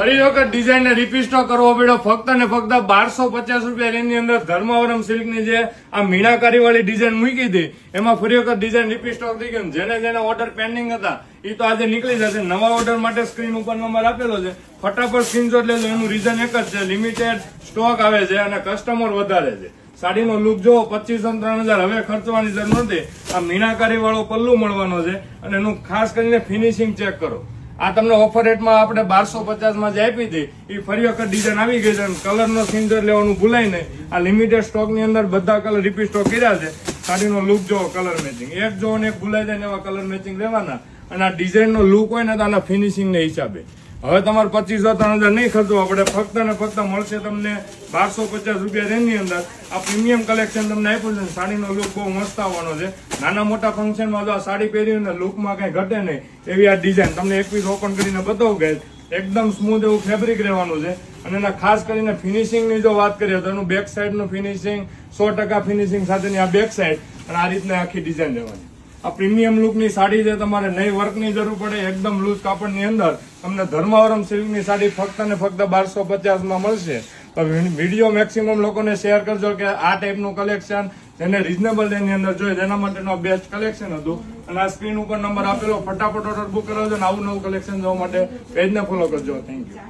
ફરી વખત ડિઝાઇન ને રિપીટ સ્ટોક કરવો પડ્યો ફક્ત ને ફક્ત 1250 રૂપિયા રેન્જ ની અંદર ધર્માવરમ સિલ્ક ની જે આ મીનાકારી વાળી ડિઝાઇન મૂકી હતી એમાં ફરી વખત ડિઝાઇન રિપીટ સ્ટોક થઈ ગયો. જેને ઓર્ડર પેન્ડિંગ હતા એ તો આજે નીકળી જશે. નવા ઓર્ડર માટે સ્ક્રીન ઉપર નંબર આપેલો છે, ફટાફટ સ્ક્રીનશોટ લેજો. એનું રીઝન એક જ છે, લિમિટેડ સ્ટોક આવે છે અને કસ્ટમર વધારે છે. સાડીનો લુક જો 2500-3000 હવે ખર્ચવાની જરૂર નથી. આ મીનાકારી વાળો પલ્લુ મળવાનો છે અને એનું ખાસ કરીને ફિનિશિંગ ચેક કરો. આ તમને ઓફર રેટમાં આપણે 1250 માં જે આપી હતી એ ફરી વખત ડિઝાઇન આવી ગઈ છે. કલરનો સ્ક્રીનશોટ લેવાનું ભૂલાય નહીં. આ લિમિટેડ સ્ટોક ની અંદર બધા કલર રિપીટ સ્ટોક કર્યા છે. સાડીનો લુક જો કલર મેચિંગ એક જો ને એક ભૂલાઈ જાય ને એવા કલર મેચિંગ લેવાના. અને આ ડિઝાઇન નો લુક હોય ને તો આના ફિનિશિંગ ને હિસાબે હવે તમારે 2500-3000 નહીં ખર્ચવા પડે. ફક્ત ને ફક્ત મળશે તમને 1250 રૂપિયા રેન્જ ની અંદર. આ પ્રીમિયમ કલેક્શન તમને આપ્યું છે. સાડીનો લુક બહુ મસ્ત આવવાનો છે. નાના મોટા ફંક્શનમાં જો આ સાડી પહેરી ને લુકમાં કઈ ઘટે નહીં એવી આ ડિઝાઇન તમને એક પીસ ઓપન કરીને બતાવું કે એકદમ સ્મૂથ એવું ફેબ્રિક રહેવાનું છે. અને એના ખાસ કરીને ફિનિશિંગ ની જો વાત કરીએ તો એનું બેક સાઈડ નું ફિનિશિંગ 100% ફિનિશિંગ સાથેની આ બેક સાઈડ અને આ રીતના આખી ડિઝાઇન રહેવાની. આ પ્રીમિયમ લુક ની સાડી છે. તમારે નહીં વર્ક ની જરૂર પડે. એકદમ લૂઝ કાપડ ની અંદર તમને ધર્માવરમ સિલ્ક ની સાડી ફક્ત ને ફક્ત 1250 માં મળશે. તો વિડીયો મેક્સિમમ લોકોને શેર કરજો કે આ ટાઈપનું કલેક્શન જેને રીઝનેબલ રેન્જની અંદર જોઈએ તેના માટેનું બેસ્ટ કલેક્શન હતું. અને આ સ્ક્રીન ઉપર નંબર આપેલો, ફટાફટ ઓર્ડર બુક કરાવજો. અને આવું નવું કલેક્શન જોવા માટે પેજને ફોલો કરજો. Thank you.